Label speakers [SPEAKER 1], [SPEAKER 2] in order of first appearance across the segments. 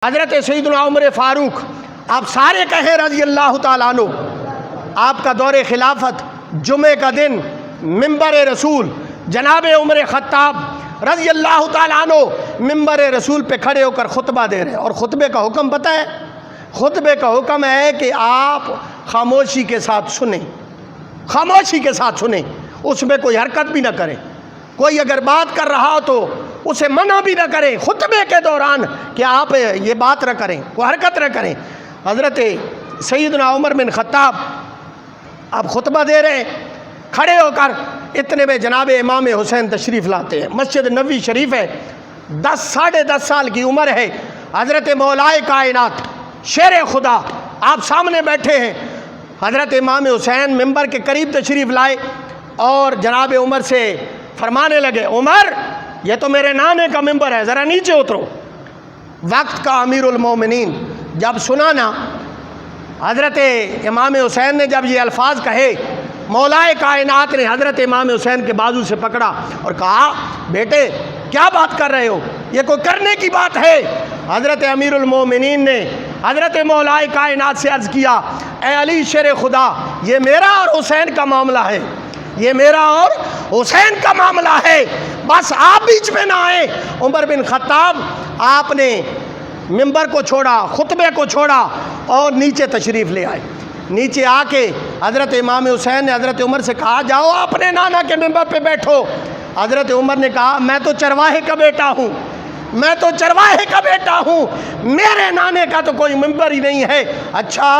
[SPEAKER 1] حضرت سیدنا عمر فاروق آپ سارے کہیں رضی اللہ تعالیٰ عنہ، آپ کا دور خلافت جمعے کا دن منبر رسول جناب عمر خطاب رضی اللہ تعالیٰ عنہ منبر رسول پہ کھڑے ہو کر خطبہ دے رہے ہیں۔ اور خطبے کا حکم پتہ ہے؟ خطبے کا حکم ہے کہ آپ خاموشی کے ساتھ سنیں، خاموشی کے ساتھ سنیں، اس میں کوئی حرکت بھی نہ کریں۔ کوئی اگر بات کر رہا ہو تو اسے منع بھی نہ کریں خطبے کے دوران کہ آپ یہ بات نہ کریں، کوئی حرکت نہ کریں۔ حضرت سیدنا عمر بن خطاب آپ خطبہ دے رہے ہیں، کھڑے ہو کر اتنے میں جناب امام حسین تشریف لاتے ہیں۔ مسجد نبوی شریف ہے، 10 سال کی عمر ہے۔ حضرت مولائے کائنات شیر خدا آپ سامنے بیٹھے ہیں۔ حضرت امام حسین ممبر کے قریب تشریف لائے اور جناب عمر سے فرمانے لگے، عمر یہ تو میرے نانے کا ممبر ہے، ذرا نیچے اترو۔ وقت کا امیر المومنین جب سنا نا، حضرت امام حسین نے جب یہ الفاظ کہے، مولائے کائنات نے حضرت امام حسین کے بازو سے پکڑا اور کہا، بیٹے کیا بات کر رہے ہو، یہ کوئی کرنے کی بات ہے؟ حضرت امیر المومنین نے حضرت مولائے کائنات سے عرض کیا، اے علی شیر خدا، یہ میرا اور حسین کا معاملہ ہے، یہ میرا اور حسین کا معاملہ ہے، بس آپ بیچ میں نہ آئیں۔ عمر بن خطاب آپ نے منبر کو چھوڑا، خطبے کو چھوڑا اور نیچے تشریف لے آئے۔ نیچے آ کے حضرت امام حسین نے حضرت عمر سے کہا، جاؤ اپنے نانا کے منبر پہ بیٹھو۔ حضرت عمر نے کہا، میں تو چرواہے کا بیٹا ہوں، میں تو چرواہے کا بیٹا ہوں، میرے نانے کا تو کوئی منبر ہی نہیں ہے۔ اچھا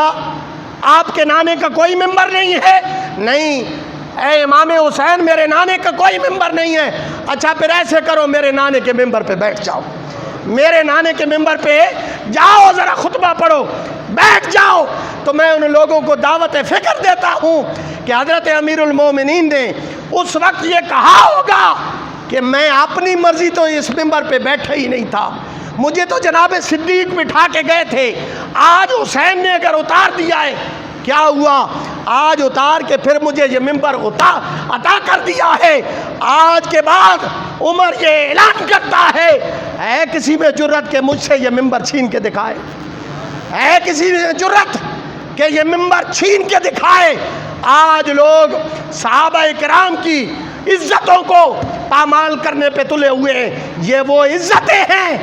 [SPEAKER 1] آپ کے نانے کا کوئی منبر نہیں ہے؟ نہیں۔ اے امام حسین میرے نانے کا کوئی ممبر نہیں ہے۔ اچھا پھر ایسے کرو، میرے نانے کے ممبر پہ بیٹھ جاؤ، میرے نانے کے ممبر پہ جاؤ، ذرا خطبہ پڑھو، بیٹھ جاؤ۔ تو میں ان لوگوں کو دعوت فکر دیتا ہوں کہ حضرت امیر المومنین نے اس وقت یہ کہا ہوگا کہ میں اپنی مرضی تو اس ممبر پہ بیٹھا ہی نہیں تھا، مجھے تو جناب صدیق بٹھا کے گئے تھے، آج حسین نے اگر اتار دیا ہے، کیا ہوا؟ آج اتار کے پھر مجھے یہ ممبر عطا کر دیا ہے۔ آج کے بعد عمر یہ اعلان کرتا ہے کسی میں جرت کہ مجھ سے یہ ممبر چھین کے دکھائے، ہے کسی میں جرت کہ یہ ممبر چھین کے دکھائے۔ آج لوگ صحابہ کرام کی عزتوں کو پامال کرنے پہ تلے ہوئے ہیں۔ یہ وہ عزتیں ہیں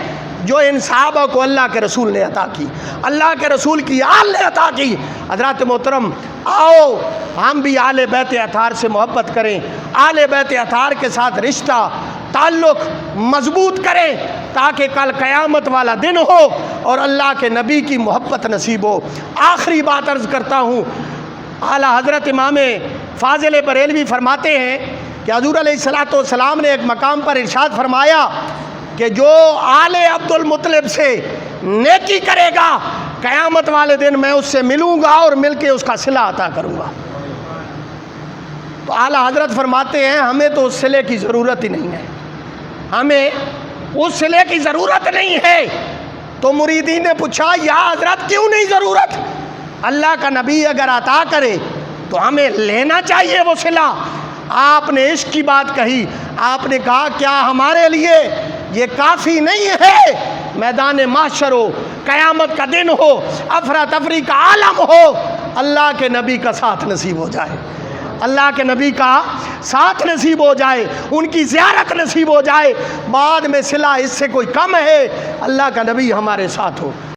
[SPEAKER 1] جو ان صحابہ کو اللہ کے رسول نے عطا کی، اللہ کے رسول کی آل نے عطا کی۔ حضرات محترم، آؤ ہم بھی آل بیت اطہار سے محبت کریں، آل بیت اطہار کے ساتھ رشتہ تعلق مضبوط کریں تاکہ کل قیامت والا دن ہو اور اللہ کے نبی کی محبت نصیب ہو۔ آخری بات عرض کرتا ہوں، اعلیٰ حضرت امام فاضل بریلوی فرماتے ہیں کہ حضور علیہ السلام نے ایک مقام پر ارشاد فرمایا کہ جو آل عبد المطلب سے نیکی کرے گا، قیامت والے دن میں اس سے ملوں گا اور مل کے اس کا صلہ عطا کروں گا۔ تو اعلیٰ حضرت فرماتے ہیں ہمیں تو اس صلے کی ضرورت ہی نہیں ہے، ہمیں اس صلے کی ضرورت نہیں ہے۔ تو مریدین نے پوچھا، یا حضرت کیوں نہیں ضرورت؟ اللہ کا نبی اگر عطا کرے تو ہمیں لینا چاہیے وہ صلہ۔ آپ نے عشق کی بات کہی، آپ نے کہا کیا ہمارے لیے یہ کافی نہیں ہے؟ میدان محشر ہو، قیامت کا دن ہو، افراتفری کا عالم ہو، اللہ کے نبی کا ساتھ نصیب ہو جائے، اللہ کے نبی کا ساتھ نصیب ہو جائے، ان کی زیارت نصیب ہو جائے، بعد میں صلہ اس سے کوئی کم ہے؟ اللہ کا نبی ہمارے ساتھ ہو۔